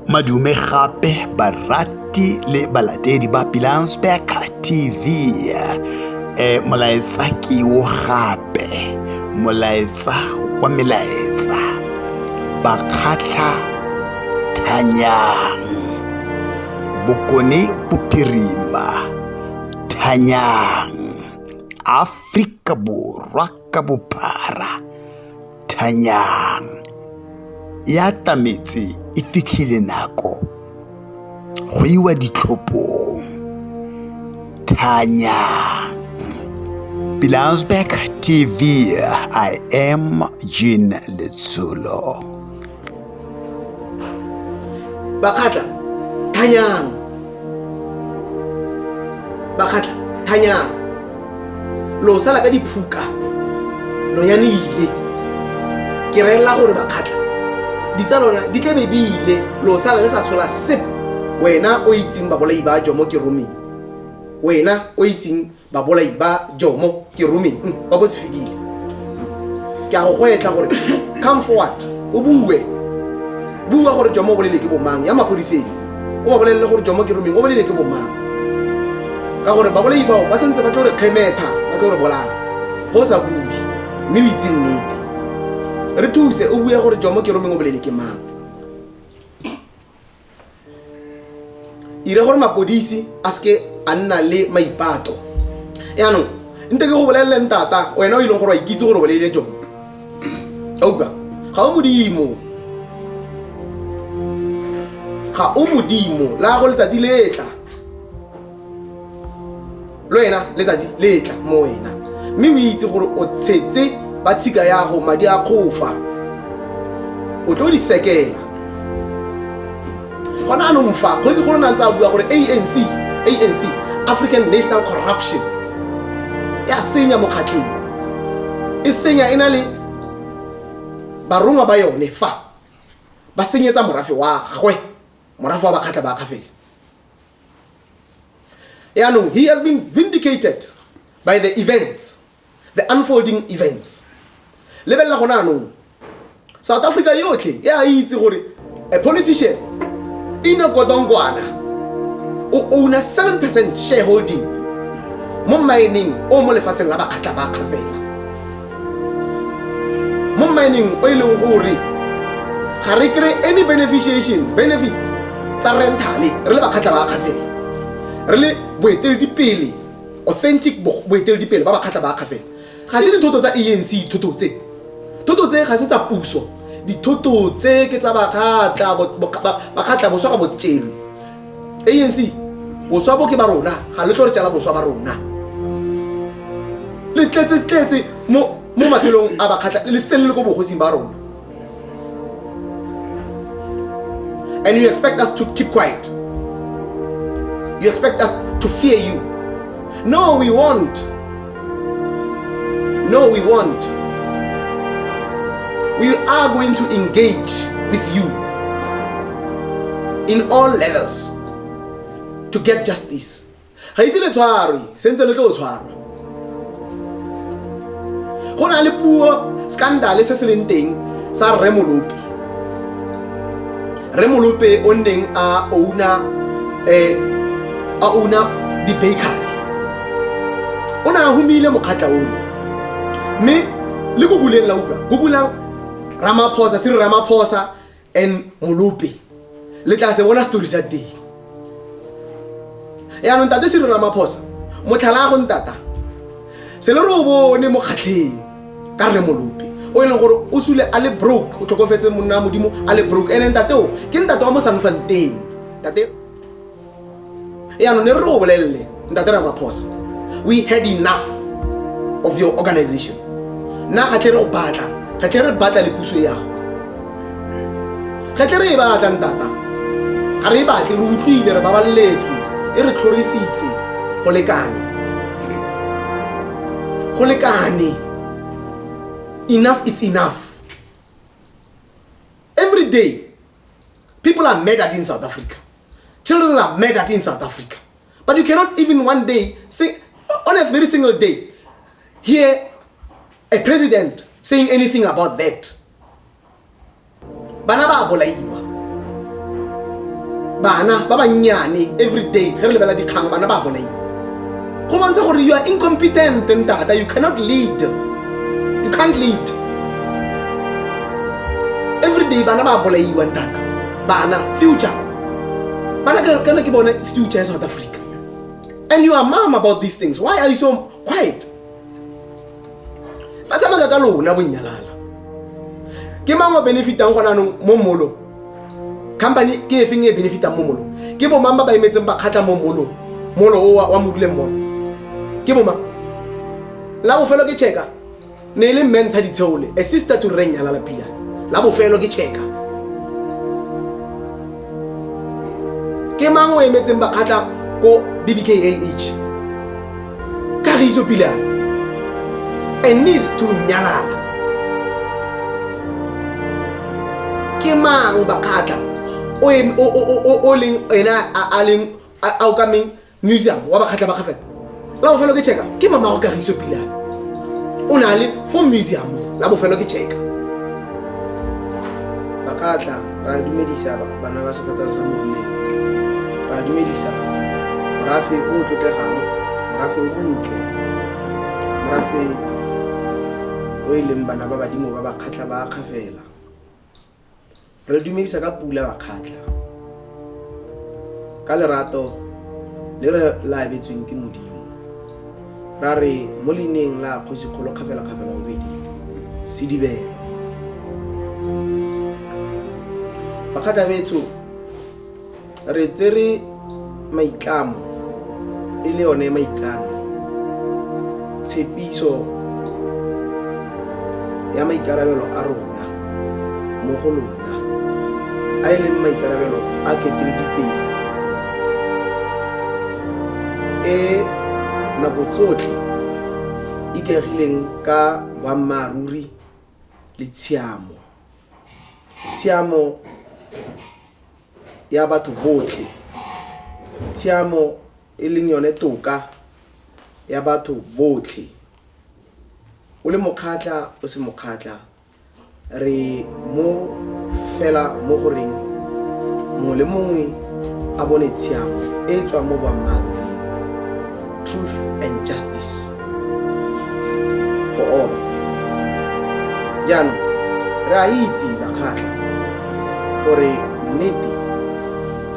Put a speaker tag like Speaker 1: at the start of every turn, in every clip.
Speaker 1: Madume gape barati le balatedi ba Pilansberg TV. Molaetsa ke o gape, molaetsa wa melaetsa. Bakgatla Thanyang, bokone bophirima Thanyang, Afrika Borwa ka bophara Thanyang. Ya tametse e fitlhile nako go iwa ditlhophong Thanyang. Pilansberg TV, I am Jean Letsulo.
Speaker 2: Bakgatla Thanyang, Bakgatla Thanyang, lo sala ka diphuka lo yanile ke rela gore Bakgatla di tsa lona di tla bebile lo sala le sa tshola sep. Wena o itseng ba bolai ba Jomo ke romeng, wena o itseng ba bolai ba Jomo ke romeng ba bo se fikile. Ke a go gwetla gore come forward o bua gore Jomo o bolele ke bomang ya maphodiseng, o ba bolele gore Jomo ke romeng o bolele ke bomang, ka gore ba bolai bao ba sentse ba tlo re kgemetha ba tlo re bolaya go sa bue mme o itse nnete. Re thuse o bua gore Jomo ke romeng o bolele ke mang. Ire gore mapodisi a ske a nna le maipato. Yaanong nte ke go bolelele ntata wena o ileng gore wa ikitse gore o bolele Jomo. Auka ga o modimo, ga o modimo la go letsatsi letla lo wena letsatsi letla mo wena, mme o itse gore o tshetse ba tshika ya go madi a khofa o tlo di sekela. Gona no mfa go se go nna ntsa bua gore ANC African National Corruption ya senya mo khatleng, e senya ena le barongwa ba yone fa ba senyetsa morafe wa gwe, morafe wa Bakgatla ba Kgafela. Yaanong he has been vindicated by the events, the unfolding events. Lebella gona anong South Africa yotlhe ya itse gore a politician ina kodongwana o owner 7% shareholding mo mining o mo lefatsheng la Bakgatla ba Kgafela, mo mining o ileng gore ga re kry any benefits tsa rental re le Bakgatla ba Kgafela, re le boeteledipele authentic boeteledipele ba Bakgatla ba Kgafela. Ga se dithoto tsa ANC, thoto tse ga se tsa puso, dithoto tse ke tsa Bakgatla boswa ga botjelwe. ANC boswa bo ke ba rona ga le tlo re tsela boswa ba rona, le tletse mo matshelong a Bakgatla le sele go bogosing ba rona. And you expect us to keep quiet? You expect us to fear you? No, we won't. We are going to engage with you in all levels to get justice. Ga ise le tshwarwe sentse le tlo tshwarwa. Go na le puo scandal se se leng teng sa Remolope o neng a owner di bakery. Ona humile mokgatla ono, mme le go buleng la utlwa Ramaphosa, Cyril Ramaphosa and Molope le tla se bona story sa teng. Ya no ntate Cyril Ramaphosa motlhala go ntata se le ro bone mo kgatlheng ka re Molope o ile gore o sule a le broke, o tlhokofetse monna modimo a le broke, ene ntate o ke ntate wa mo Sanfanteng ntate. Ya no ne re go bolelle ntate Ramaphosa, we had enough of your organization. Na ga tle re go batla le puso ya go, ga tle re e batla ntata, ga re e batle re utlwile re baballetswe e re tlhorisitse go lekane. Enough, it's enough. Every day people are murdered in South Africa, children are murdered in South Africa, but you cannot even one day say on a very single day hear a president saying anything about that. Bana ba bolaiwa bana ba bannyane every day ge re lebela dikgang bana ba bolaiwa go bontsha gore you are incompetent ntata, you cannot lead, you can't lead. Every day bana ba bolaiwa ntata, bana future bana kana ke bona future ya South Africa, and you are mum about these things. Why are you so quiet? Ba tsama ka lona bonnyalala ke mangwe benefitang gona no mo molo company ke efeng e benefitang mo molo ke bo mamba ba imetseng ba khatla mo molo wa module mmono ke bo ma la bo felo ke cheka ne le mentsha ditsheole a sister to renyala la pila la bo felo ke cheka ke mangwe imetseng ba khatla ko BBKAH ka riso pila and needs to nyalala ke mang ba khatla o leng ena a leng outcoming museum wa ba khatla ba khafela la bo felo ke cheka ke mama go ka riso pila o na le for museum la bo felo ke cheka ba khatla ra dumedisa bana ba sefatana sa morule ra dumedisa morafe o tlotlegang morafe o montle morafe o ileng bana ba badimo ba ba khatla ba khafela re dumedisa ka pula ba khatla ka lerato le re la betsweng ke modimo ra re mo lineng la khosi kholo khafela khafela o bedi sidibelo ba khatla betso re tsere maitlamo ile one maikano tshepiso ya maikarabelo a rona mo go lona a ile maikarabelo a keteng dipedi nako tsotlhe ikegileng ka boammaaruri le tshiamo ya batho botlhe, tshiamo e leng yone toka ya batho botlhe. O le mokhatla o se mokhatla re mo fela mo goreng mo le mongwe a bone tshiamo e tswa mo boammaaruri, truth and justice for all. Jan re a itse bakhatla gore nnete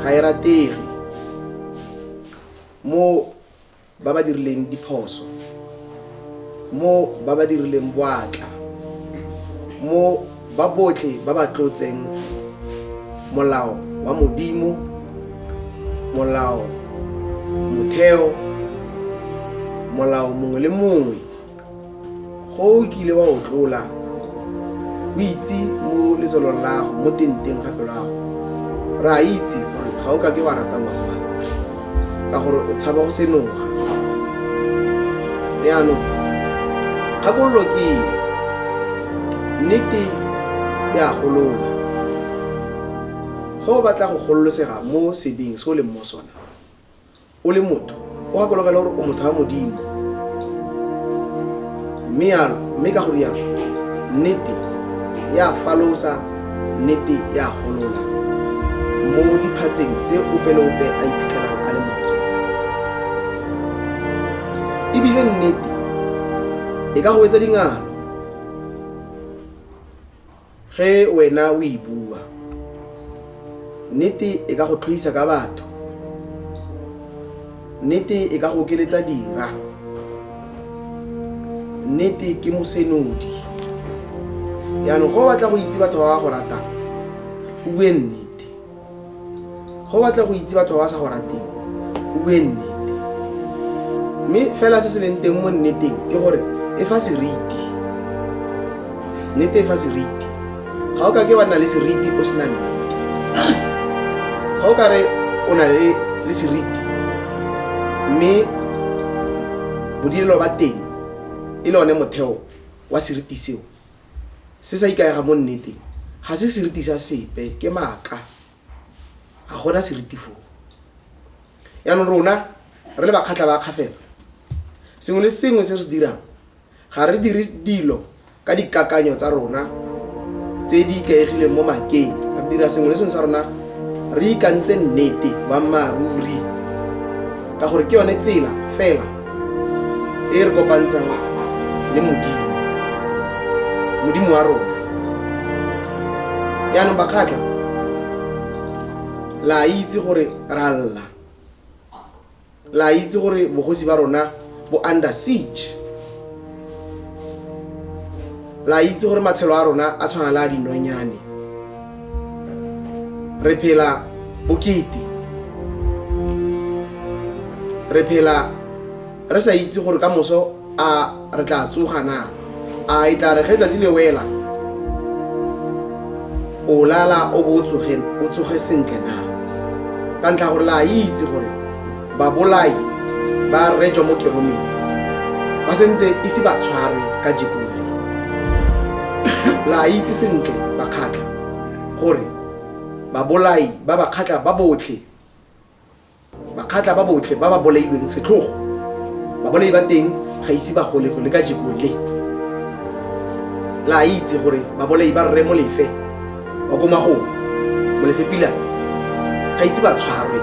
Speaker 2: ga e ratege mo ba ba dirileng diphoso, mo ba ba dirileng boatla, mo ba botlhe ba ba tlotseng molao wa modimo, molao motheo, molao mongwe le mongwe. Go kile wa o tlola o itse mo letsolong la go mo tenteng gape la go ra itse gore ga o ka ke wa rata boammaaruri ka gore o tshaba go senoga. Leano kgakololo ke nnete ya golola. Go batla go gololosega mo sebeng se o leng mo sona, o le motho o gakologela gore o motho wa modimo, mme ka go rialo nnete ya falosa, nnete ya golola mo diphatseng tse ope a iphitlhelang a le mo tsona. Ebile nnete e ka go etsa dingalo ge wena o e bua. Nnete e ka go tlhoisa ka batho, nnete e ka go keletsa dira, nnete ke mosenodi. Yaanong go batla go itse batho ba go ratang, o bue nnete. Go batla go itse batho ba sa go rateng, o bue nnete. Mme fela se se leng teng mo nneteng ke gore e fa seriti. Nnete e fa seriti. Ga o ka ke wa nna le seriti o sena nnete, ga o ka re o na le seriti mme bodilelo ba teng e le one motheo wa seriti seo se sa ikaega mo nneteng, ga se seriti sa sepe, ke maaka, ga gona seriti foo. Yaanong rona re le bakgatla ba kgafela, sengwe le sengwe se re se dirang ga re dire dilo ka dikakanyo tsa rona tse di ikaegileng mo makeng. Re dira sengwe le sengwe sa rona re ikantse nnete boammaaruri ka gore ke yone tsela fela e re kopantshang le modimo wa rona. Yaanong bakgatla la itse gore ra lla, la itse gore bogosi ba rona bo under siege, la itse gore matshelo a rona a tshwana le a dinonyane, re phela bokete, re phela re sa itse gore ka moso a re tla tsoga na, a e tla re ge tsatsi le wela o lala o bo o tsoge sentle na, ka ntlha gore la itse gore babolai ba Rre Jomo Keromeng ba sentse ise ba tshwarwe ka jekole. La itse sentle bakgatla gore babolai ba bakgatla ba botlhe ba ba bolailweng setlhogo, babolai ba teng ga ise ba gole go le ka jekole. La itse gore babolai ba Rre Molefe wa ko Magong, Molefe Pilane, ga ise ba tshwarwe,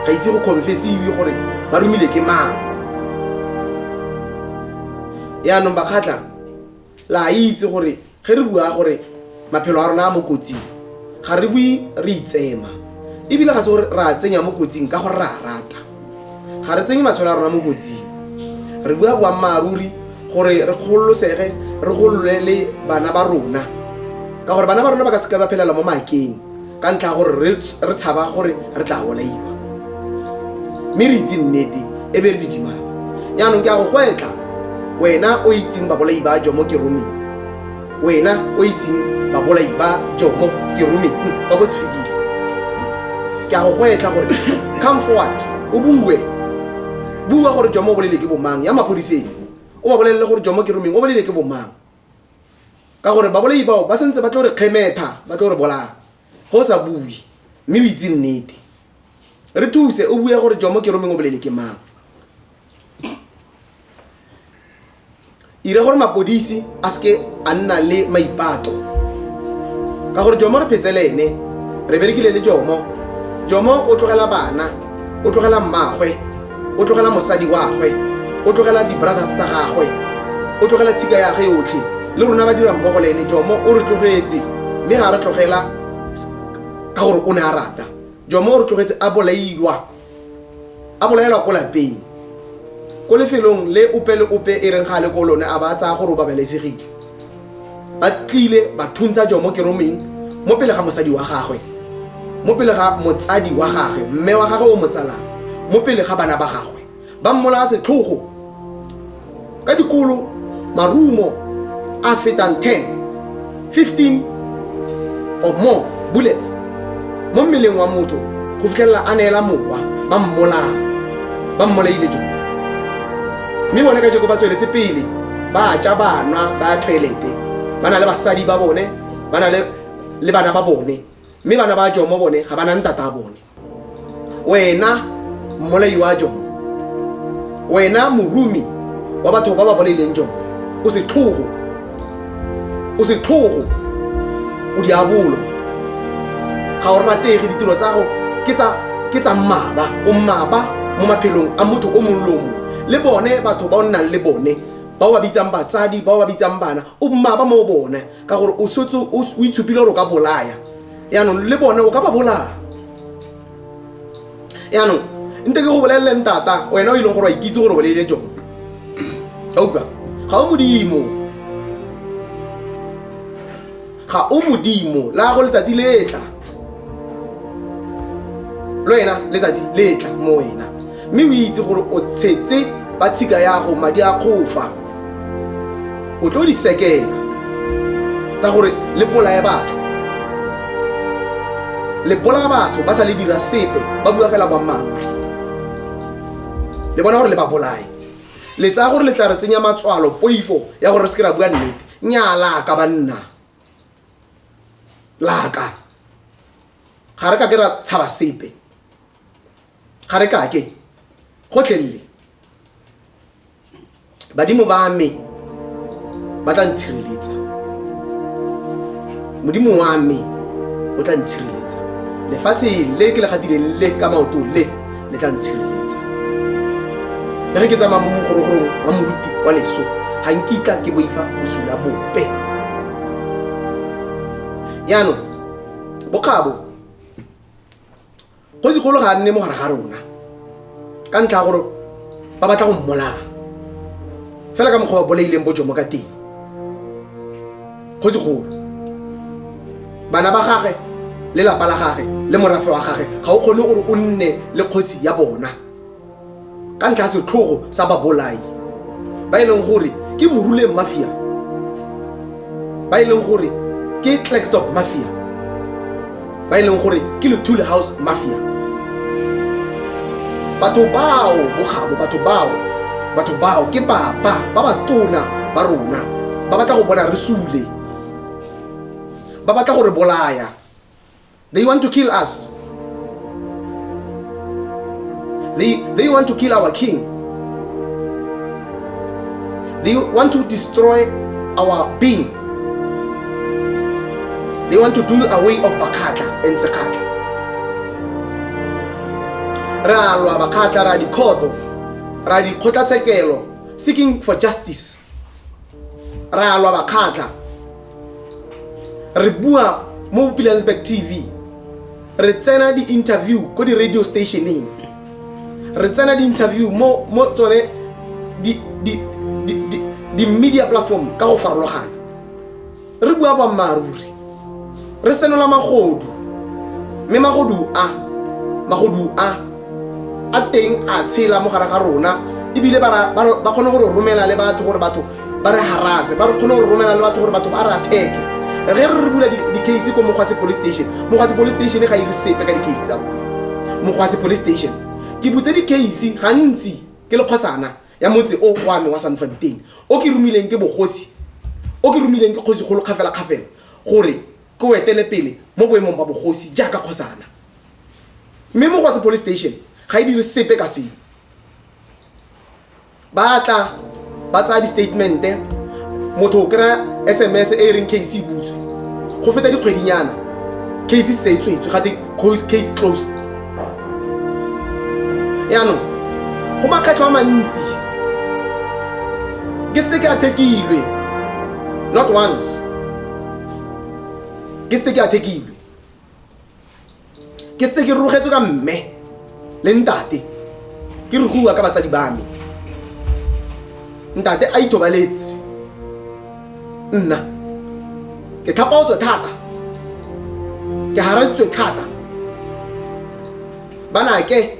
Speaker 2: ga ise go confessiwe gore ba romile ke mang. Yaanong bakgatla la itse gore ge re bua gore maphelo a rona a mo kotsing, ga re bue re itsema, ebile ga se gore ra tsenya mo kotsing ka gore ra rata, ga re tsenye matshelo a rona mo kotsing. Re bua boammaaruri gore re kgololosege, re golole le bana ba rona, ka gore bana ba rona ba ka seka ba phelela mo makeng ka ntlha gore re tshaba gore re tla bolaiwa, mme re itse nnete e be re didimala. Yaanong ke a go gwetla wena o itseng babolai ba Jomo Keromeng, wena o itseng babolai ba Jomo Keromeng ba bo Sefikile, ke a go gwetla gore come forward o bua gore Jomo o bolele ke bomang, ya maphodiseng o ba bolelele gore Jomo Keromeng o bolele ke bomang, ka gore babolai bao ba sentse ba tlo re kgemetha, ba tlo re bolaya go sa bue, mme o itse nnete. Re thuse o bue gore Jomo Keromeng o bolele ke mang. Ire gore mapodisi a seke a nna le maipato, ka gore Jomo re phetse le ene, re berekile le Jomo o tlogela bana, o tlogela mmagwe, o tlogela mosadi wagwe, o tlogela di-brothers tsa gagwe, o tlogela tshika ya ge yotlhe, le rona ba dira mmogo le ene. Jomo o re tlogetse, mme ga re tlogela ka gore o ne a rata. Jomo o re tlogetse a bolailwa ko lapeng, ko lefelong le ope le ope e reng ga le ko lone a ba tsaya gore o babalesegile. Ba tlile ba thuntsa Jomo Keromeng mo pele ga mosadi wa gagwe, mo pele ga motsadi wa gagwe, mme wa gagwe o motsalang, mo pele ga bana ba gagwe, ba mmolaya setlhogo ka dikolo marumo a fetang 10-15 or more bullets mo mmeleng wa motho go fitlhelela a neela mowa, ba mmolaile Jomo. Mme bone ka jeko ba tsweletse pele, ba ja banwa, ba toilete, ba na le basadi ba bone, ba na le bana ba bone, mme bana ba Jomo bone ga ba na ntata a bone. Wena mmolai wa Jomo, wena morumi wa batho ba ba bolaileng Jomo, o setlhogo, o diabolo, ga o ratege. Ditiro tsa go ke tsa mmaba, o mmaba mo maphelong a motho o mongwe le o mongwe. Le bone batho ba o nnang le bone, ba o ba bitsang batsadi, ba o ba bitsang bana, o mmaba mo bone ka gore o setse o itshupile gore o ka bolaya. Yaanong le bone o ka ba bolaya. Yaanong nte ke go bolelele ntata, wena o ileng gore wa ikitse gore o boleile Jomo, ga o modimo la go letsatsi letla, le wena letsatsi letla mo wena, mme o itse gore o tshetse ba tshika ya go madi a khofa, o tlo di sekela tsa gore le bolaya batho ba sa le dira sepe, ba bua fela boammaaruri. Le bona gore le ba bolaye, le tsaya gore le tla re tsenya matswalo poifo ya gore re seke ra bua nnete. Nyala ka banna laka, ga re ka ke ra tshaba sepe, ga re ka ke gotlhelele badimo ba me ba tla ntshireletsa, modimo wa me o tla ntshireletsa, lefatshe le ke le gatileng le ka maoto le tla ntshireletsa. Le ge ke tsamaya mo mogorogorong wa moruti wa leso ga nkitla ke boifa bosula bope. Yaanong bokgabo go se go ga nne mo gare ga rona ka ntlha gore ba batla go mmolaya fela ka mokgwa ba bolaileng bojomo ka teng. Go se golo bana ba gage le lapa la gage le morafe wa gage ga o kgone gore o nne le kgosi ya bona ka ntlha setlhogo sa babolai ba e leng gore ke Morule Mafia, ba e leng gore ke Klerksdorp Mafia, ba e leng gore ke Luthuli House Mafia. Batho bao bogabo, batho bao ke papa ba batona ba rona ba batla go bona re sule, ba batla go re bolaya. They want to kill us. They want to kill our king. They want to destroy our being. They want to do away of Bakatla and Sekatla. Ra lwa Bakatla ra dikhoto, ra dikgotlatshekelo seeking for justice. Ra lwa Bakatla. Re bua mo Pilansberg TV. Re tsena di interview ko di radio stationeng. Re tsena di interview mo tsone di media platform ka go farologana. Re bua ba maruri. Re senola magodu. Me magodu a teng a tshela mo gare ga rona ebile ba kgone go romela le batho gore batho ba re harase, ba re kgone go romela le batho gore batho ba re attack. Ge re bula di case ko Mogwase police station, Mogwase police station ga ire sepe ka di case tsa bona. Mogwase police station ke butse di case gantsi ke le khosana ya motse o wa me wa Sanfontein o ke rumileng ke bogosi, o ke rumileng ke kgosi golo khafela gore ke wetele pele mo boemong ba bogosi jaaka khosana. Mme Mogwase police station ga e dire sepe ka se ba tla ba tsa di statement motho kra SMS e reng case butswe go feta dikgwedinyana case se tswetswe ga te case closed. Yaanong go makgetlo a mantsi ke se ke a thekilwe not once, ke se ke a thekilwe, ke se ke rogetswe ka mme le ntate ke re bua ka batsadi ba me. Ntate a itobaletse nna ke tlhapaotswe thata, ke harasitswe thata, bana ke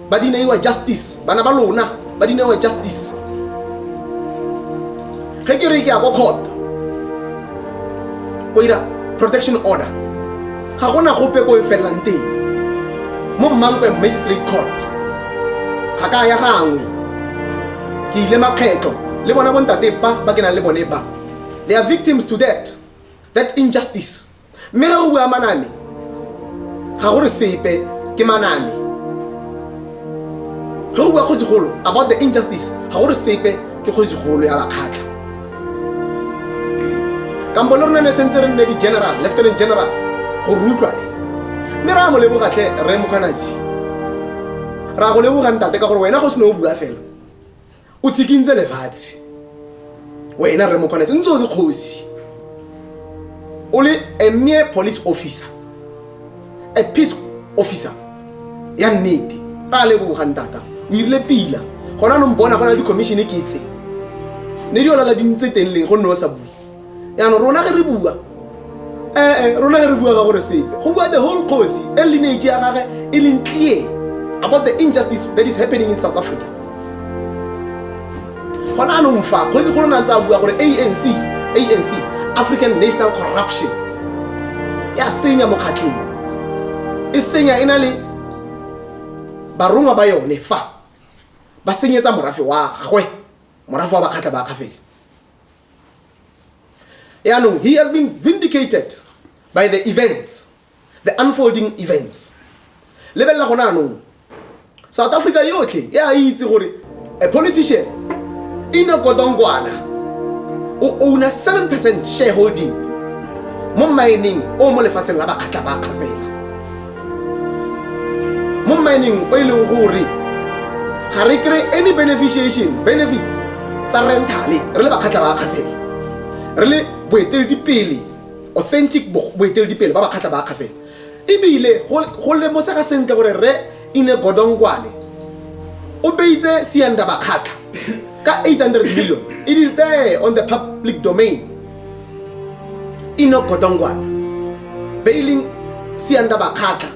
Speaker 2: ba dinaiwa justice, bana ba lona ba dinaiwa justice. Ge ke re ke a go court go ira protection order ga gona gope go e fellang teng mo Mankwe Magistrate Court ga ka ya gangwe ke ile makgetlo le bona bontate ba ke na le bone ba. They are victims to that injustice. Me ga go bua manane ga gore sepe ke manane, ga go bua go segolo about the injustice ga gore sepe ke go segolo ya Bakatla. Kambo lorna ne tsentse re nne di general, lieutenant general go rutlwane. Me ra mo lebogatle re Mokhanasi ra go leboga ntate ka gore wena go seno o bua fela o tsikintse lefatshe. Wena re Mokhanasi ntse se kgosi o le a mere police officer, a peace officer ya nnete. Ra leboga ntata o irile pila gona no mbona gona di commission ke itse ne di ola la di ntse teng leng go no sa bua. Yaanong rona ge re bua rona ge re bua ga gore sepe go bua the whole course e lineage ya gage e leng clear about the injustice that is happening in South Africa. Gona no mfa go se go rona tsa bua gore ANC African National Corruption ya senya mo khatleng e senya ina le barongwa ba yone fa ba senyetsa morafe wa gwe, morafe wa Bakatla ba khafela. Yaanong he has been vindicated by the events, the unfolding events. Lebella gona no South Africa yotlhe ya itse gore a politician ina Kodongwana o owner 7% shareholding mo mining o mo lefatsheng la Bakatla ba khafela. mining o e leng gore ga re kry any benefits tsa rentale re le bakgatla ba kgafela re le boeteledipele authentic boeteledipele ba bakgatla ba kgafela ebile go lemosega sentle gore re Ine Godongwana o beitse Sianda Bakhatla ka 800 million. It is there on the public domain. Ine Godongwana bailing Sianda Bakhatla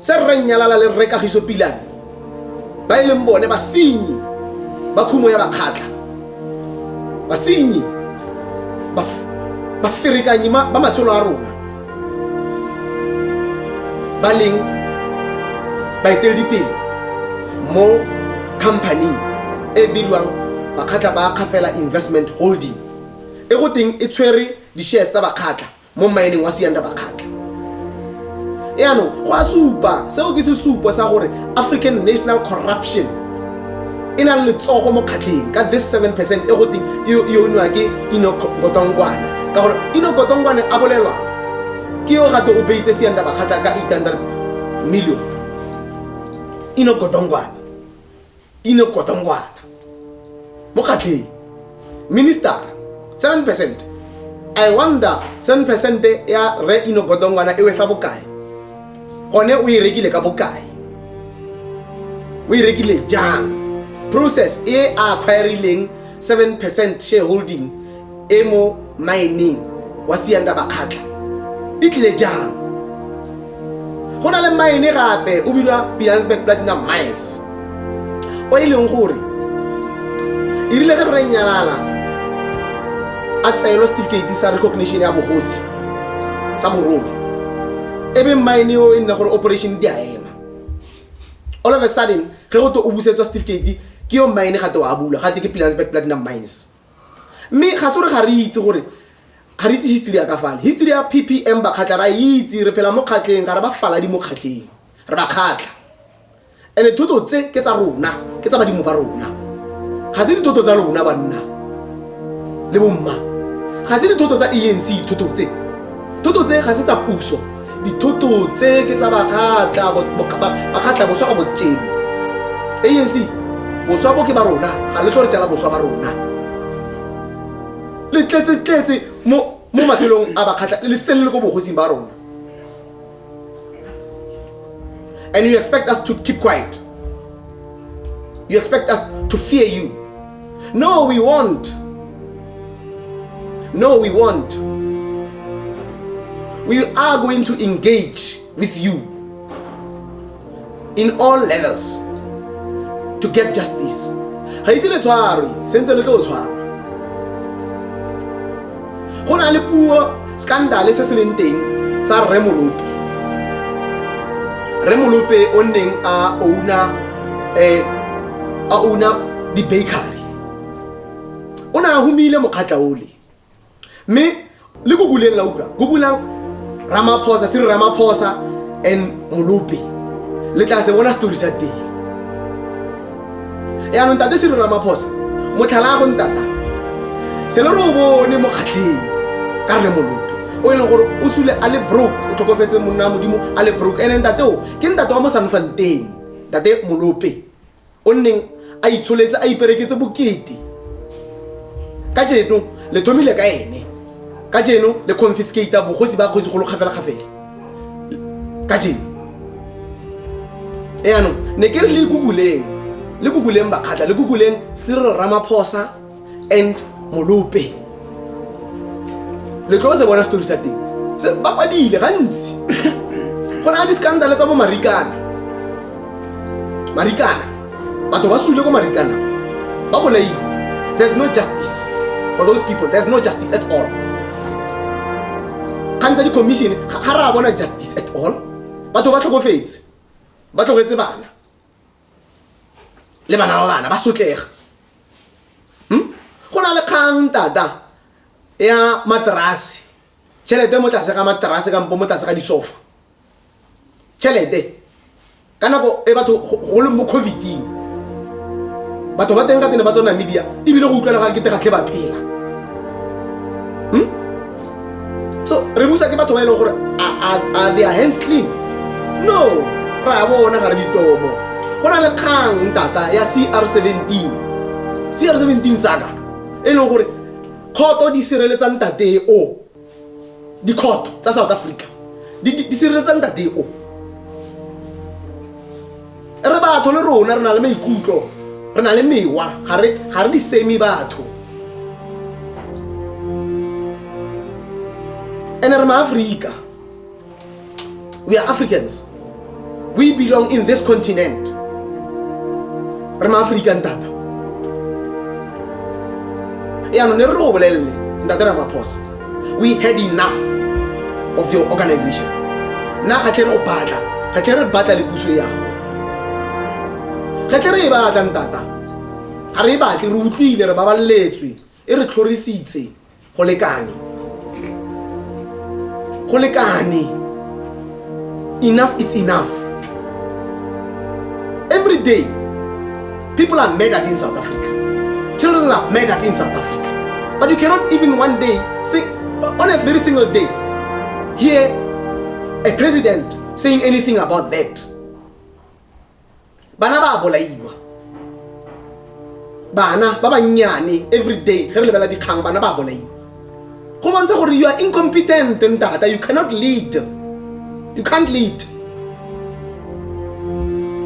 Speaker 2: se re nyalala le reka hiso pilane ba ile mbone basinyi ba khumo ya Bakhatla basinyi ba ferikanye ba matsholo a rona baling baeteledipele mo company e bilwang Bakhatla ba Khafela Investment Holding e go teng e tshwere di shares tsa Bakhatla mo mining wa Sianda Bakhatla. Yaanong go a supa seo ke se supo sa gore African national corruption e na le tsogo mo khatleng ka this 7% e go teng yo nwa ke Ine Godongwana ka gore Ine Godongwana a bolelwa ke yo gato o beitse Sianda Bakhatla ka 800 million. Ine Godongwana mo khatleng minister 7%. I wonder 7% ya re Ine Godongwana e wefa bokae gone o e rekile ka bokae o e rekile jang process e acquiring 7% shareholding e mo mining wa Sianda Bakhatla e tlile jang gona le mine gape o bilwa Pilanesberg Platinum Mines o e leng gore e rile ge re nyalala a tsaelo certificate sa recognition ya bogosi sa borongwa ebe mine o nna gore operation di a ema all of a sudden ge go to o busetswa certificate ke yo mine ga to a bula ga ke Pilanesberg Platinum Mines mme ga se re ga re itse gore ga re itse history ya ka fale history ya PPM Bakhatla ra itse re phela mo khatleng ga re ba fala di mo khatleng re ba khatla ene thuto tse ke tsa rona ke tsa badimo ba rona ga se dithoto tsa rona banna le bomma ga se dithoto tsa ANC thuto tse ga se tsa puso dithoto tse ke tsa Bakhatla bo swa go botselo ANC bo swa bo ke ba rona ga le tlo re tsela bo swa ba rona le tletse mo matshelong a Bakhatla le sele go bogosing ba rona. And you expect us to keep quiet? You expect us to fear you? No, we won't. We are going to engage with you in all levels to get justice. Ha ise le tshware sentse le tlo tshwara gona le puo scandal se se leng teng sa Remolope o neng a owner di bakery ona humile mokhatla ole mme le go buleng la uka go bulang Ramaphosa and Molope le tla se bona story sa teng ya no ntate Cyril Ramaphosa motlhala go ntata se le ro bone mo khatleng ka re Molope o ene gore o sule a le broke o tlhokofetse monna modimo a le broke ene ntate o ke ntate wa mo Sanfanteng ntate Molope o neng a itsholetse a ipereketse bokete ka jeno le thomile ka ene ka jeno le confiscate bogosi ba kgosi go lo khafela ka jeno no ne ke re le guguleng Bakhatla le guguleng Cyril Ramaphosa and Molope le tlo se bona story sa teng se ba kwadile gantsi gona di scandal tsa bo Marikana batho ba sule go Marikana ba bolai. There's no justice for those people. There's no justice at all. Kanta di commission ga ra bona justice at all. Batho ba tlhokofetse ba tlogetse bana le bana ba bana ba sotlega gona le kgang tata ya matrasi tšhelete mo tlase ga matrasi ka mpo mo tlase ga disofa tšhelete ka nako e batho go le mo COVID-ing batho ba teng ka tene ba tsona media ebile go utlwana ga ke ga tle ba phela so re busa ke batho ba ile gore are their hands clean? No, ra bona gare ditomo go na le kgang tata ya CR17 saka e leng gore khoto di sireletsang tate o di khoto tsa South Africa di sireletsang tate o re batho le rona re na le maikutlo re na le mewa ga re di semi batho and re ma-Africa. We are Africans. We belong in this continent. Re ma-African tata. Yano ne ro bolelle ntate Ramaphosa. We had enough of your organization. Na ga tle re batla le puso ya go. Ga tle re batla ntata. Ga re batle re utlwile re baballetswe e re tlhorisitse go lekane. Enough is enough. Every day, people are mad in South Africa. Children are mad in South Africa. But you cannot even one day, say, on a very single day, hear a president saying anything about that. Bana ba bolaiwa. Bana ba banyane every day, ge re lebela dikgang bana ba bolaiwa. Go bontsha gore you are incompetent ntata, you cannot lead. You can't lead.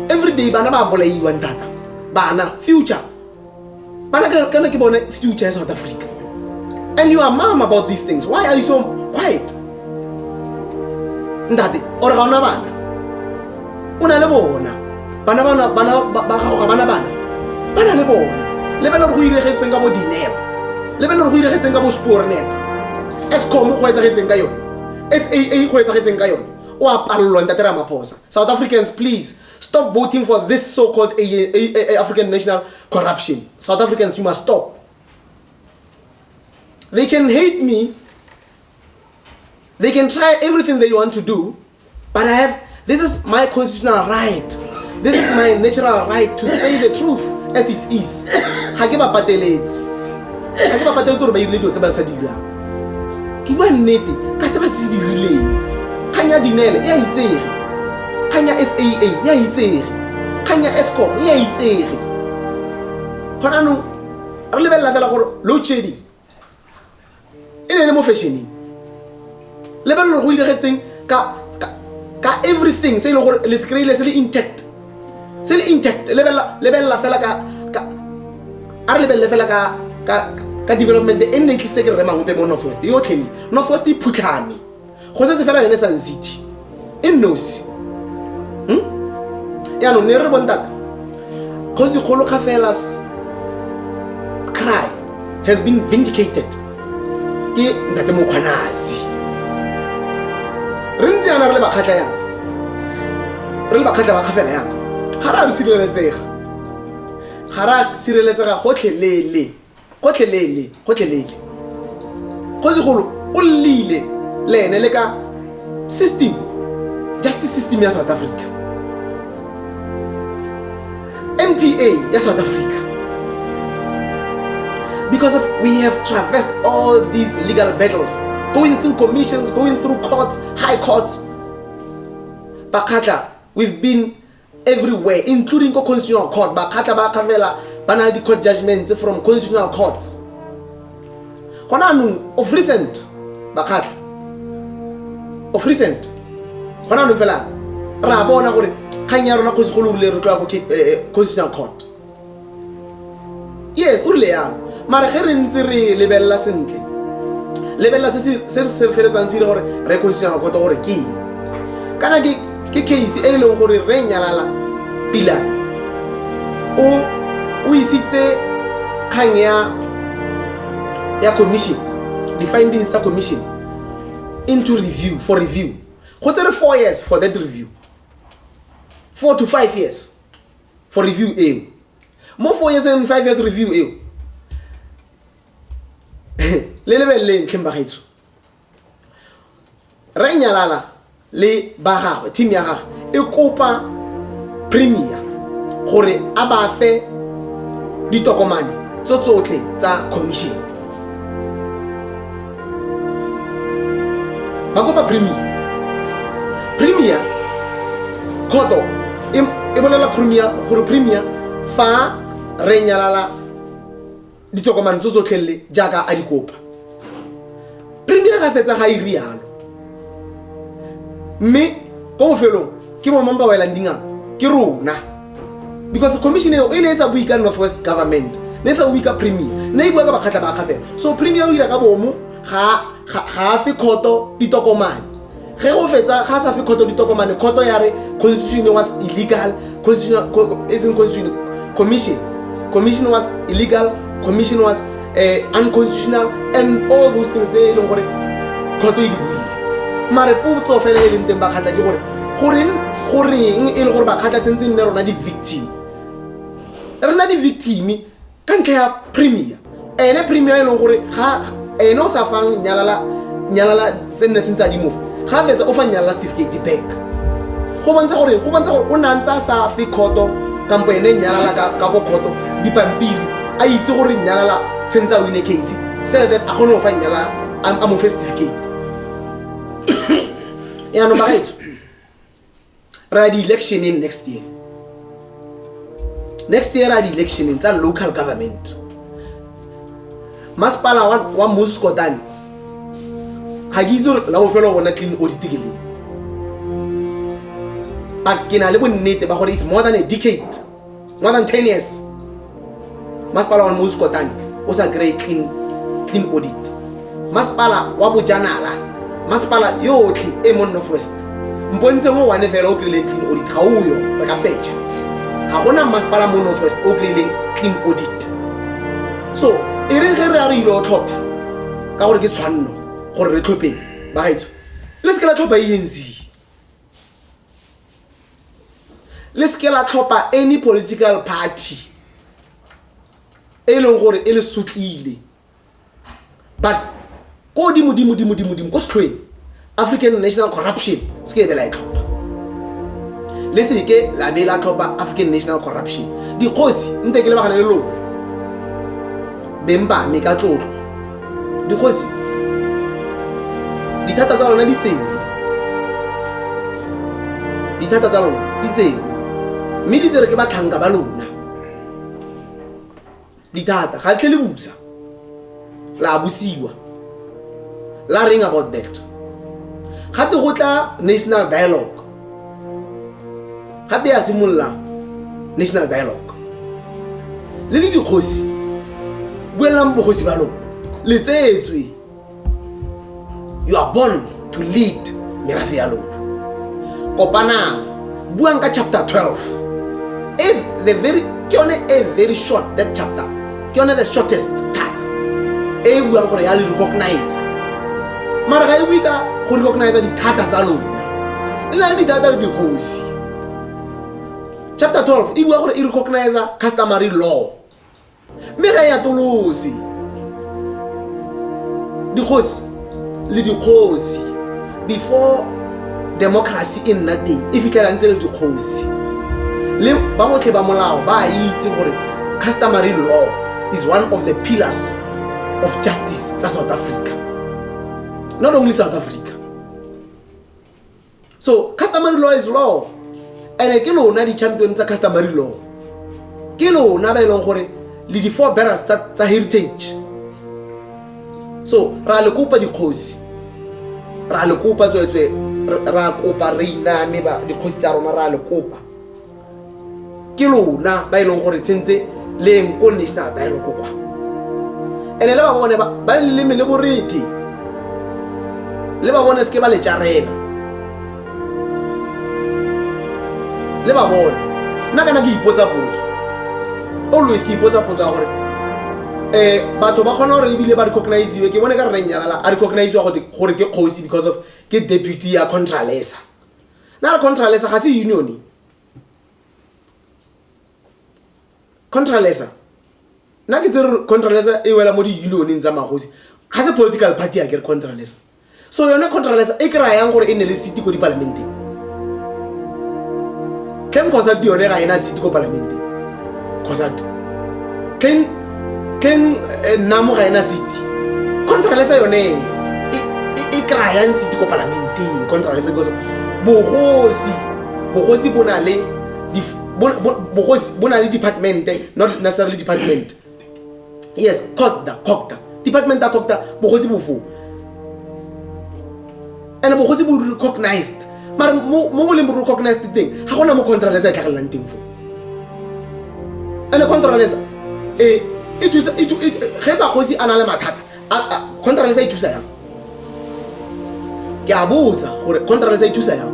Speaker 2: Every day bana ba bolaiwa ntata. Bana future. Bana kana ke bone future South Africa. And you are mum about these things. Why are you so quiet? Ntate, ore ga ona bana. Una le bona. Bana ba le bona. Lebelo go iregetseng ka bo dineo. Lebelo go iregetseng ka bo Sportnet. Eskom go etsagetseng ka yona. SAA go etsagetseng ka yona. O a pallwa ntate Ramaphosa. South Africans, please stop voting for this so-called African national corruption. South Africans, you must stop. They can hate me. They can try everything they want to do, but this is my constitutional right. This is my natural right to say the truth as it is. Ha ke ba pateletse. Ha ke ba pateletse gore ba ile dilo tse ba sa dira. Ke bua nnete ka se ba se dirileng. Kanya dinele ya itsege. Kanya SAA ya itsege. Kanya Eskom ya itsege. Gona no re lebella fela gore load shedding ene mo fashioning. Lebelo go iretseng ka everything se ile gore le screen le se le intact. Se le intact lebella fela ka a re lebella fela ka development e nne ke se ke re mang be mo Northwest yo tlhemi Northwest iphutlhane go se fela yone Sun City in nosi ya no ne re bontaka go se kholo khafelas cry has been vindicated ke ntate Mokhwanazi re ntse ana re le bakhatla yana re le bakhatla ba khafela yana ga ra re sireletsega gotlhelele go se golo o lile le ene le ka system justice system ya South Africa NPA ya South Africa because we have traversed all these legal battles, going through commissions, going through courts, high courts. Bakhatla, we've been everywhere, including constitutional court. Bakhatla ba khavela banal court judgments from constitutional courts. Of recent, Bakhatla. Of recent, fela ra bona gore khanya rona go se go le re tloa go constitutional court. Yes, urile ya mara ge re ntse re lebella sentle. Lebella se feletsang se ile gore re constitutional court gore ke kana ke case e leng gore re nyalala pila o isitse khanya ya commission, the findings of commission into review for review. Go tsere 4 years for that review. 4 to 5 years for review e. Mo 4 years and 5 years review e. Le lebelleng khemba gaitso. Re nyalala le ba gagwe team ya gagwe e kopa premier gore a ba fe ditokomane tsotlhe tsa commission. Ba kopa premier khoto e bolela premier fa re nyalala ditokomane tsotlhe jaaka a di kopa. Premier ga fetsa ga irialo mme go bofelong ke bo mamba wa landinga ke rona because commission e ile sa buika Northwest government ne fa buika premier ne bua ka bakgatla ba gafela. So premier o ira ka bomo ga fe khoto ditokomane ge go fetsa ga sa fe khoto ditokomane khoto ya re constitution was illegal, commission was illegal, commission was unconstitutional and all those things they long gore khoto e di buile mare potso fela e leng teng ba khatla ke goreng e le gore ba khatla tsentse nne rona di victim ka ntlha ya premier premier e leng gore ga o sa fang nyalala tsenne tsentsa di move ga fetsa o fa nyalala certificate back go bontsha gore o nantsa sa fe khoto kampo ene nyalala ka go khoto di pampiri a itse gore nyalala tsentsa win case so that a gone o fa nyalala a mo certificate ya no ba etso ra di election in next year ra di election in tsa local government. Masipala wa Moses Kotane ha ke itse la go fela bona clean audit ke le but ke na le bonnete ba gore is more than a decade, more than 10 years Masipala wa Moses Kotane o sa great clean audit. Masipala wa Bojanala, Masipala yotlhe e mo Northwest mpontshe mo wane fela o krile clean audit ga o yo re ka pecha ga gona Masipala mo Northwest o krile clean audit. So e re ge re a re ile o tlhopha ka gore ke tshwanno gore re tlhopheng ba gaetso le se ke la tlhopha ANC, le se ke la tlhopha any political party e leng gore e le sutlile but ko dimo ko setlhoeng African National Corruption se ke be la tlhopha le se ke la be la tlhopha African National Corruption di khosi nte ke le bagana le lo bemba me ka tlotlo di khosi dithata tsa lona di tsene mme di tsere ke batlhanka ba lona dithata ga tle le busa la busiwa la ring about that ga te go tla national dialogue ga te ya simolla national dialogue le di khosi buelang bogosi ba lona le tsetswe you are born to lead merafe ya lona kopanang buang ka chapter 12 a very short that chapter ke yone the shortest tab e buang gore ya le recognize mara ga e buika go recognize di thata tsa lona le na di data le dikhosi. Chapter 12 e bua gore e recognize customary law me ga ya tolosi dikhosi le dikhosi before democracy in nothing if you can tell dikhosi le ba botlhe ba molao ba itse gore customary law is one of the pillars of justice tsa South Africa, not only South Africa. So customary law is law and ke lona di champion tsa customary law ke lona ba ileng gore le di four bearers tsa heritage. So ra le kopa dikhosi ra le kopa tswetswe ra kopa re iname ba dikhosi tsa rona ra le kopa ke lona ba ileng gore tsentse leng ko national dialogue kwa ene le ba bone ba le le boriti le ba bone ske ba le tjarela le ba bone nna kana ke ipotsa potso always ke ipotsa potso ya gore batho ba khona gore ebile ba recognize ke bone ka re nyalala a recognize gore ke kgosi because of ke deputy ya contralesa na contralesa ga se union contralesa na ke tsere contralesa e wela mo di union tsa magosi ga se political party ya ke contralesa. So yona contralesa e kra yang gore e ne le seat ko di parliament ken kosa di yone ga ena seat ko parliament kosa ken namo ga ena seat contralesa yone e kra yang seat ko parliament contralesa goso bogosi bogosi bo na le department, not necessarily department. Yes, Cogda. Department of Cogda, bogosi bofo. And bogosi bo recognized. Mara mo boleng bo recognized thing. Ha gona mo contralesa e tlhagelang teng fo. And a contralesa ge bagosi a na le mathata contralesa e thusa yang? Ke a botsa gore contralesa e thusa yang?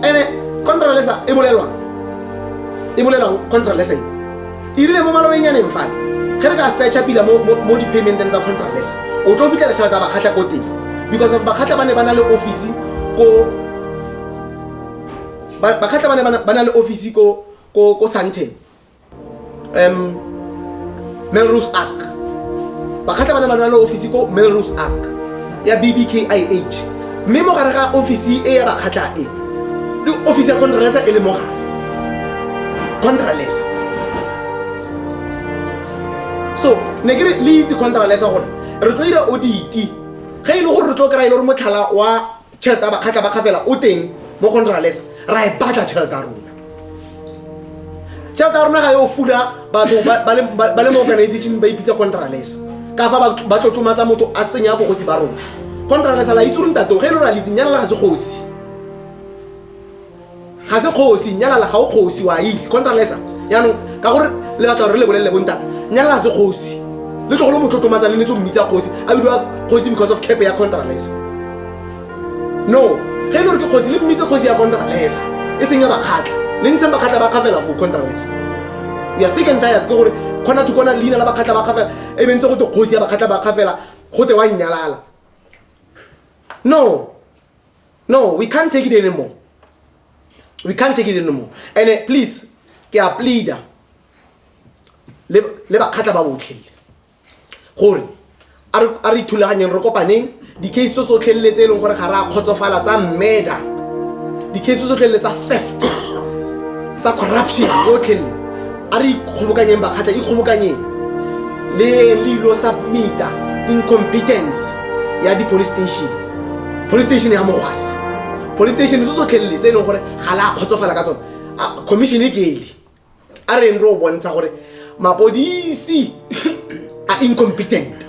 Speaker 2: Ene contralesa e bolelwang contralesa e rile mo malobenyaneng fale ge re ka searcha pila mo di-paymenteng tsa contralesa o tlo fitlhela tšhelete ya bakgatla ko teng because of bakgatla ba ne ba na le office ko bakgatla ba na le office ko Sandton Melrose Arc bakgatla ba na le office ko Melrose Arc ya BBKIH mme mo gare ga office e ya bakgatla e le office ya contralesa e le mo gare contralesa. So ne ke le itse contralesa gore re tlo ira audit ge e le gore re tlo kry-a ile gore motlhala wa tšhelete ba kgatla ba kgafela o teng mo contralesa ra e batla tšhelete ya rona. Tšhelete ya rona ga yo fula batho ba le mo organization ba ipitsa contralesa ka fa ba tlotlomatsa motho a senya bogosi ba rona. Contralesa la itse ntato ge e le ra letse nyala ga se kgosi nyala ga o kgosi wa itse contralesa yaanong ka gore le batla gore le bolelle bonta nyala ga se kgosi le tlogolo motlotlomatsa le netse o mmitsa kgosi a bidwa kgosi because of cap ya contralesa. No ge e le gore ke kgosi le mmitse kgosi ya contralesa e seng ya bakgatla le ntsheng bakgatla ba kgafela for contralesa. Ya second tired ke gore khona to kona leina la bakgatla ba kgafela e bentse go te kgosi ya bakgatla ba kgafela go te wa nyalala. No, we can't take it anymore. And please ke a pleader le bakgatla ba botlhele gore a re thulaganyeng re kopaneng di-case tsotlhe tse e leng gore ga re a kgotsofala tsa murder, di-case tsotlhe tsa theft, tsa corruption yotlhele a re ikgobokanyeng bakgatla ikgobokanyeng le ilo submita incompetence ya di-police station ya Mogwasi police station tsotlhe tse e leng gore ga la kgotsofala ka tsone commission e kele a re nro bontsha gore mapodisi a incompetent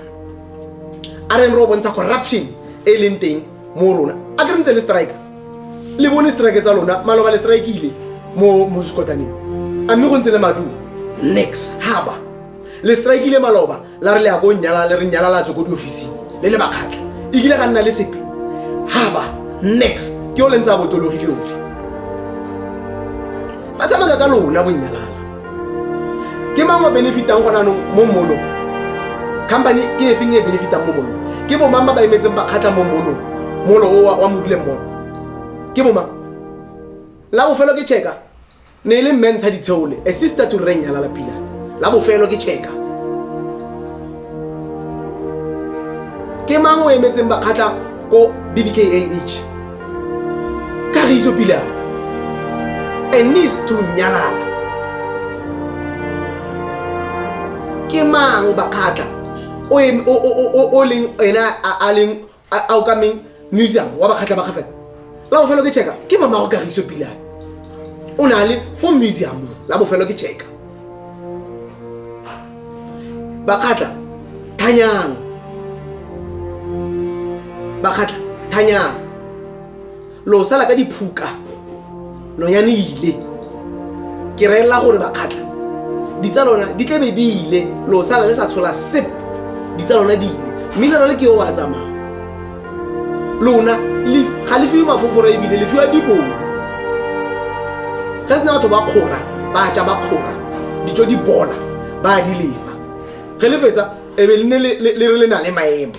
Speaker 2: a re nro bontsha corruption e leng teng mo rona a ke ntse le strike le bone strike tsa lona maloba le strike ile mo Sekotaneng a mme go ntse le madu next haba le strike ile maloba la re le ya go nyala le re nyala la tsoko di office le bakgatla e ile ga nna le sepe haba next ke o lentsa botologi di oli ba tsamaka ka lona bo nyalala ke mangwe benefitang gona no mo molo company ke e feng e benefitang mo molo ke bo mamba ba imetseng ba kgatla mo molo wa module molo ke bo mang la bofelo ke checka ne le mentsha ditsheole a sister to reng nyalala pila la bofelo ke checka ke mangwe emetseng ba kgatla ko BBKIH ka riso pila and needs to nyalala ke mang bakhatla o leng ena a leng a coming museum wa bakhatla ba khafela la bofelo ke checka ke mama go ka riso pila o na le for museum la bofelo ke checka bakhatla thanyang lo sala ka diphuka lo yana ile ke rela gore bakhatla ditsalona di tle be di ile lo sala le sa tshola sep ditsalona di ile mineral ke o wa tsama lona le ga le fiwa mafoforo e bile le fiwa dibodu ga sena batho ba khora ba tja ba khora ditjo di bona ba di lefa ge le fetsa e be le re le na le maemo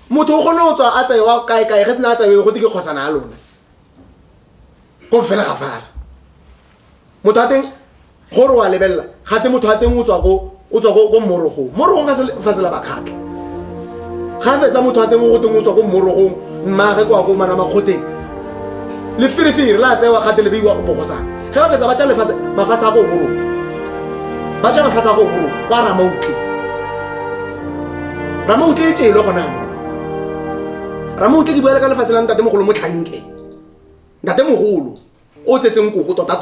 Speaker 2: motho o gone o tswa a tsewa kae ge sena a tsewe go te ke khosana a lona go fela ga fara motho a teng gore wa lebella ga te motho a teng o tswa go morogong ka se fasela bakhatla ga fetsa motho a teng go teng o tswa go morogong mmage kwa go mana makgoteng le firifiri la tsewa ga te le beiwa go bogosana ge ba fetsa ba tja mafatshe a go borong kwa ramautle e tšelo gona Ramotle ke buela ka lefatshe la ntate mogolo motlhanke. Ntate mogolo o tsetseng koko tota.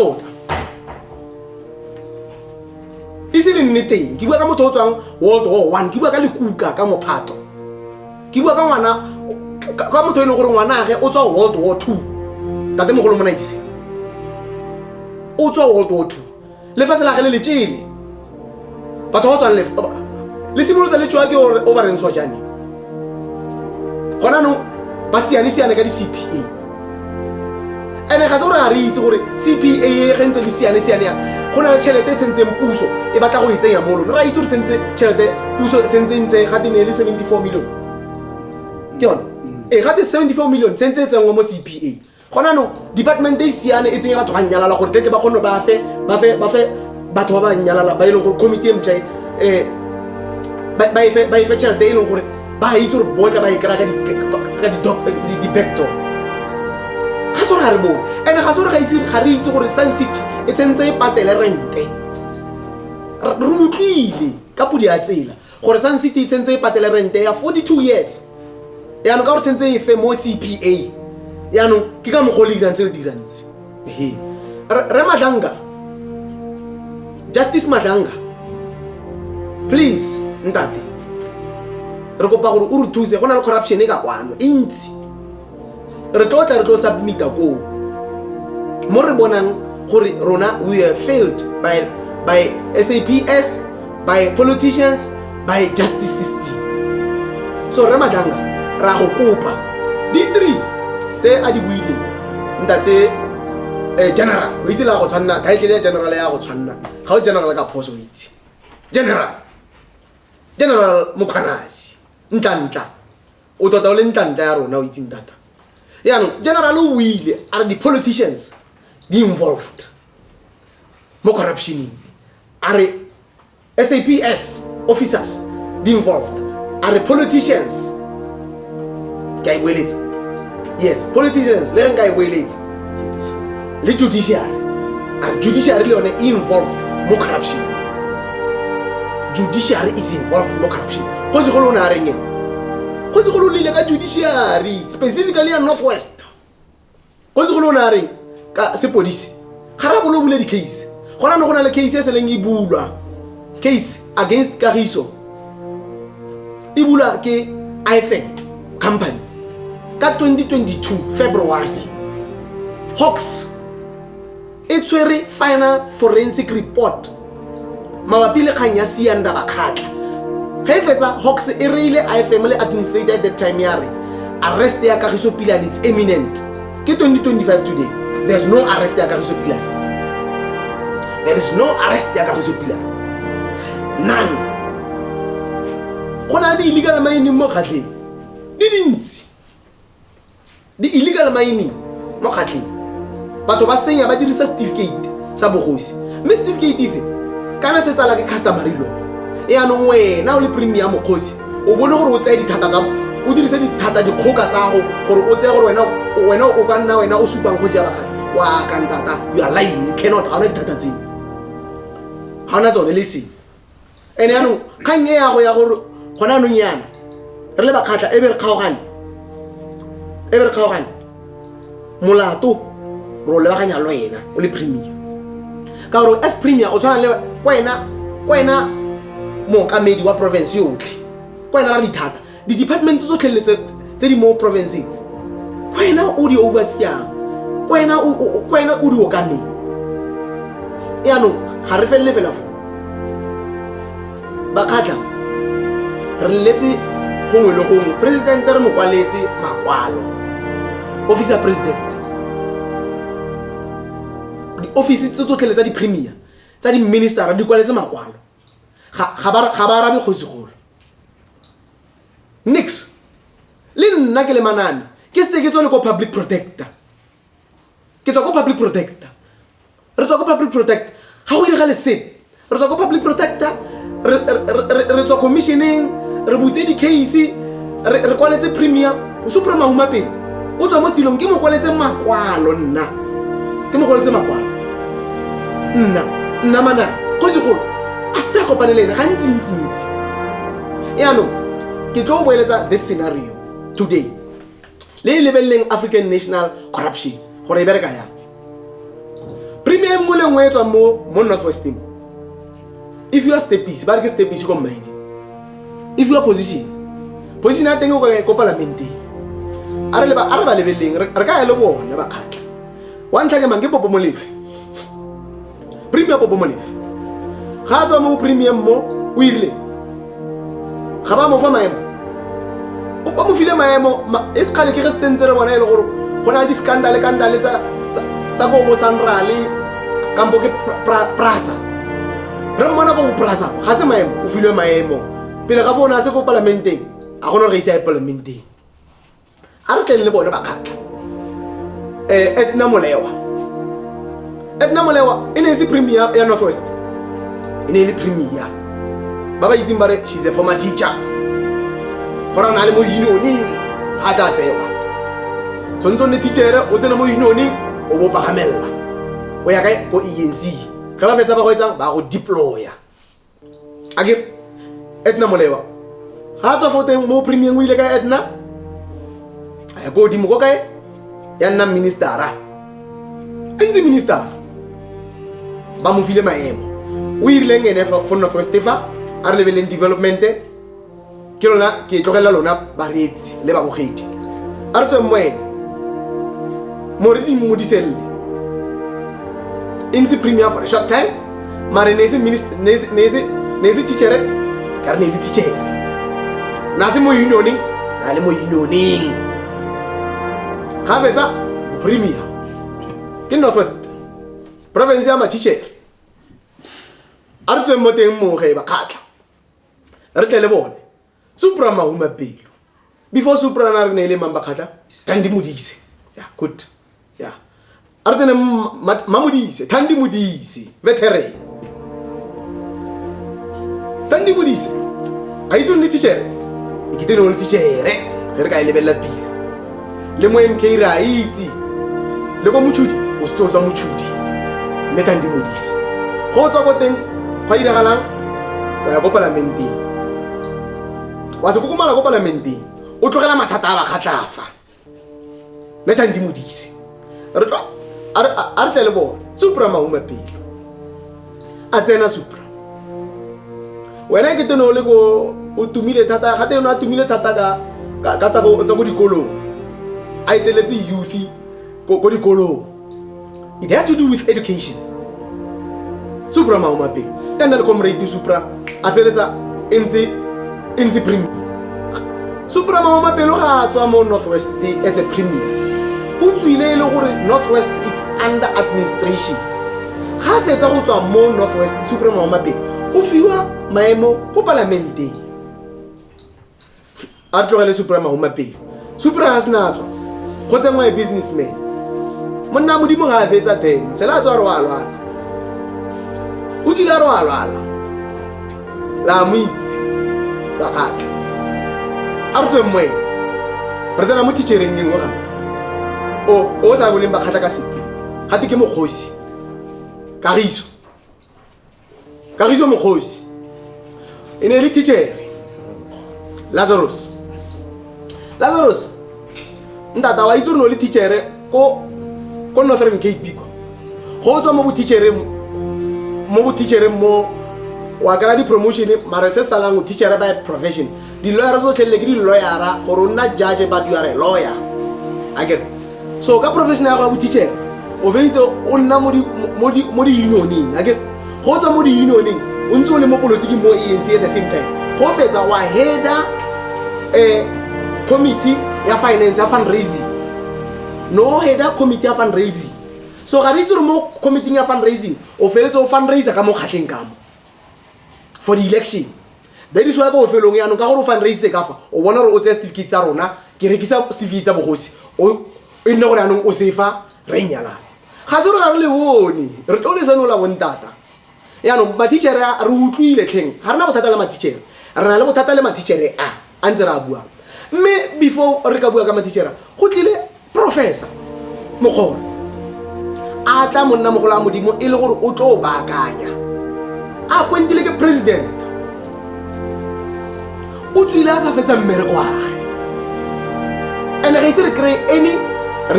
Speaker 2: Ise le nneteng ke bua ka motho o tswang World War I, ke bua ka lekuka ka mophato. Ke bua ka ngwana ka motho e leng gore ngwana age o tswa World War II. Ntate mogolo mona ise o tswa World War II. Lefatshe la gele le tšele batho ba tswang le simolotsa le tswa ke gore o ba reng so jane gona no ba siane ka di CPA ene ga se gore a re itse gore CPA e gentse di siane ya gona le tšhelete e tsentseng puso e batla go itsenya mo lona ra itse gore tsentse tšhelete puso tsentse ga di ne le 74 million ke yona ga di 74 million tsentse tsengwa mo CPA gona no department e siane e tsenya batho ba nyalala gore tle ba kgone ba fe batho ba nyalala ba ile gore committee mtšha ba ife tšhelete e leng gore ba itse gore botla ba ikra ka di backdoor ga sore ga re bone ene ga sore ga re itse gore Sun City e tsentse e patele rente re utlwile ka podi ya tsela gore Sun City e tsentse e patele rente ya 42 years yaanong ka gore tsentse e fe mo CPA yaanong ke ka mogolo e dirantse le dirantse re Madlanga Justice Madlanga please ntate re kopa gore o re thuse go na le corruption e ka kwano e ntsi re tlo submita ko mo re bonang gore rona we are failed by SAPS, by politicians, by justice system. So re Madlanga ra go kopa di 3 tse a di buile ntate general o itse la go tshwanna ka ile general ya go tshwanna ga o general ka phoso o itse general Mokhanasi ntla o tota o le ntla ya rona o itse ntata yaanong general o buile are the politicians di involved mo corruption are SAPS officers di involved are politicians guy willet yes politicians le guy willet le judiciary are judiciary le one involved mo corruption judiciary is involved in corruption go se go lona reng go se go lo lile ka judiciary specifically in Northwest go se go lona reng ka sepodisi ga ra bolo bule di case gona no gona le case se leng e bulwa case against Kagiso e bula ke IFM company ka 2022 February Hawks e tshwere final forensic report mabapi le kganya Sianda Bakhatla ga e fetsa Hawks e reile IFM le administrator at that time ya re arrest ya Kagiso Pilane is imminent ke 2025 today there's no arrest ya Kagiso Pilane there is no arrest ya Kagiso Pilane none gona di illegal mining mo khatleng di dintsi di illegal mining mo khatleng batho ba senya ba dirisa certificate sa bogosi me certificate ise kana se tsala ke customer ilo yaanong wena o le premium mokgosi o bone gore o tsaya dithata tsa o dirisa dithata dikgoka tsa go gore o tsaya gore wena o ka nna wena o supang kgosi ya bakatla wa ka ntata you are lying you cannot ha ona dithata tseno ha ona tsone le se ene yaanong kganye ya go ya gore gona anong yana re le bakatla e be re kgaogane molato ro le baganya lo yena o le premier ka gore as premier o tshwana le kwena mo kamedi wa province yotlhe kwena ra dithata di department tso tlheletse tse di mo province kwena o di overseer kwena o di okane yaanong ga re felele fela fo bakatla re letse gongwe le gongwe president re mo kwaletse makwalo officer president di office tso tsotlhe tsa di premier tsa di minister di kwaletse makwalo ga ba rabe kgosigolo nix le nna ke le manane ke se ke tsole ko public protector ke tswa ko public protector re tswa ko public protector ga go direga le se re tswa ko public protector re tswa commissioning re butse di case re kwaletse premier o supreme huma pele o tswa mo stilong ke mo kwaletse makwalo nna ke mo kwaletse makwalo nna mana go se golo a sa kopane le ena ga ntsi yaanong ke tlo boeletsa this scenario today le lebelleng African National Corruption gore e bereka yang. Premier mo le ngwe etswa mo Northwest mo. If you are stepisi ba re ke stepisi ko mine. If you are position ya teng ko parliament a re ba lebelleng re ka ya le bona ba khatla wa ntla ke mange Popo Molefe. Premier Popo Molefe ga tswa mo premier mo o irile ga ba mo fa maemo o mo file maemo e se kgale ke re sentse re bona ile gore gona di scandal tsa go bo Sanrale kampo ke prasa re mmona go prasa ga se maemo o filwe maemo pele ga bona se go parlamenteng a gona re isa e parlamenteng a re tleng le bona ba khatla Edna Molewa e ne se premier ya Northwest e ne le premier ba itseng ba re she's a former teacher gora na le mo union ha tla tsewa tsontso ne teacher o tsena mo union o bo pagamella o ya kae go ANC ga ba fetsa ba go etsang ba go deploya ake Edna Molewa ga tswa foteng mo premier o ile ka Edna a go di mo go kae ya nna ministera ntse minister ba mo file maemo o irile ngene for Northwest fa a re lebeleng development ke lona ke tlogela lona baretsi le ba bogedi a re tswe moene mo re di modiselle ntse premier for a short time mare ne se minister ne se teacher ka re ne le teacher na se mo unioning na le mo unioning ga fetsa premier ke Northwest province ya ma teacher a re tswe mo teng mo ge ba khatla re tle le bone Supra Mahuma Pelo before Supra na re ne le mamba khatla Thandi Modise yeah good yeah a re tsene Mamodise Thandi Modise veteran Thandi Modise a iso ni teacher e kitene o le teacher re ka ile bella pila le mo MK ra itse le go motšhudi o se tsotsa motšhudi mme Thandi Modise go tswa go teng ga iragalang wa ya go parlamenteng wa se go komala go parlamenteng o tlogela mathata a ba khatlafa mme Thandi Modise re tlo a re tle le bona Supra Mahuma Pelo a tsena Supra wena ke teno le go o tumile thata ga teno a tumile thata ka tsa go dikolong a iteletse youth go dikolong it had to do with education. Supra Mahuma Pelo ya nna le comrade Supra a feletsa ntse premier Supra Mahuma Pelo ga tswa mo Northwest as a premier o tswile le gore Northwest is under administration ga fetsa go tswa mo Northwest Supra Mahuma Pelo o fiwa maemo go parlamente a tlogele Supra Mahuma Pelo Supra ga sena tswa go tsengwa businessman monna modimo ga a fetsa teng se la tswa re wa lwala o tila re wa lwala la moitsi ba khatla a re tswe mmoe re tsena mo teachereng ngwe ga o sa boleng ba khatla ka sepe gate ke mokgosi Kagiso mokgosi e ne le teacher Lazarus ndata wa itse no le teacher ko Northern Cape go tswa mo bo teachereng mo wa kana di promotion mara se salang teacher by profession di lawyer zo tlelle ke di lawyera gore nna judge but you are a lawyer again so ka profession ya go teacher o veitse o nna mo di unioning again go tswa mo di unioning o ntse o le mo politiki mo ANC at the same time go fetsa wa header committee ya finance ya fundraising no header committee ya fundraising so ga re itse mo committee ya fundraising o feletsa o fundraiser ka mo khatleng kamo for the election that is why go felong ya no ka go fundraise ka fa o bona re o tse certificate tsa rona ke rekisa certificate tsa bogosi o nne gore anong o sefa re nyala ga se re ga re le bone re tlo le seno la bontata ya no ma teacher re utlwile tleng ga rena bothata le ma teacher re na le bothata le ma teacher a ntse ra bua mme before re ka bua ka ma teacher go tlile professor mogoro a tla monna mogolo a modimo e le gore o tlo baakanya a pointile ke president o tsile a sa fetsa mmereko wa gagwe and ga se re kry any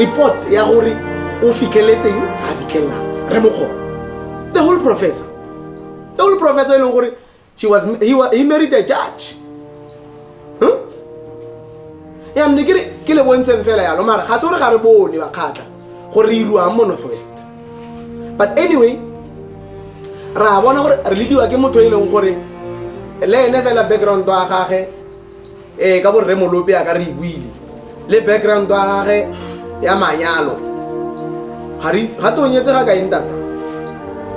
Speaker 2: report ya gore o fitlheletseng ga fitlhelela re mo kgona the whole professor e leng gore he married a judge ya nne ke le bontseng fela yalo mara ga se gore ga re bone ba khatla gore irwa mo Northwest. But anyway ra bona gore re lidiwa ke motho e leng gore le ene fela background wa gagwe ka bo Remolopi a ka re buile le background wa gagwe ya manyalo ga to nyetse ga ka intata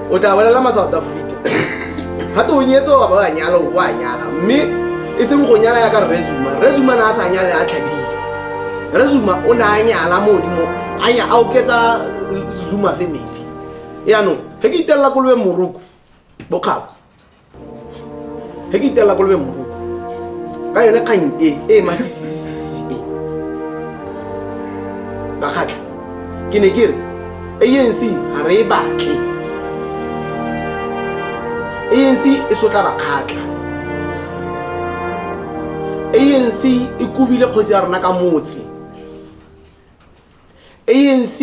Speaker 2: o tla bolela ma South Africa ga to nyetse wa ba nyalo wa nyala mme e seng go nyala ya ka resume na sa nyala ya tlhadile resume o na nyala modimo anya a oketsa Zuma family ya no he ke itella go lwe moruko bokgabo he ke itella go lwe moruko ka yone kgang e masisi ba khatla ke ne ke re ANC ga re batle ANC e sotla ba khatla ANC e kubile kgosi ya rona ka motse ANC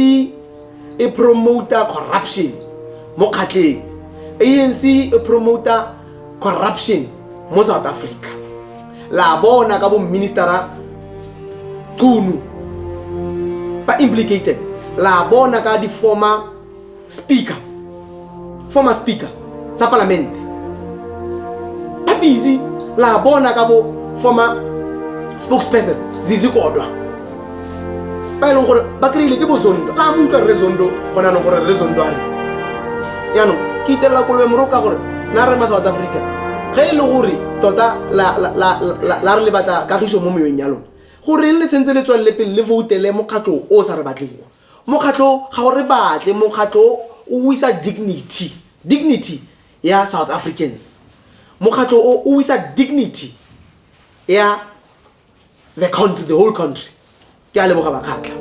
Speaker 2: e promoter corruption mo khatleng ANC e promoter corruption mo South Africa la bona ka bo ministera Qunu ba implicated la bona ka di former speaker sa parliament ba busy la bona ka bo former spokesperson Zizi Kodwa ba ileng gore ba kreile ke bozondo la mo ka rezondo gona no gore rezondo ari ya no ke itela go lwe moroka gore na re ma South Africa ge ile gore tota la re le batla ka giso mo moyeng ya lona gore le tsentse le tswelle pele le voutele mokgatlo o sa re batleng mokgatlo ga gore batle mokgatlo o wisa dignity ya South Africans mokgatlo o wisa dignity ya the whole country ke a leboga ba khatla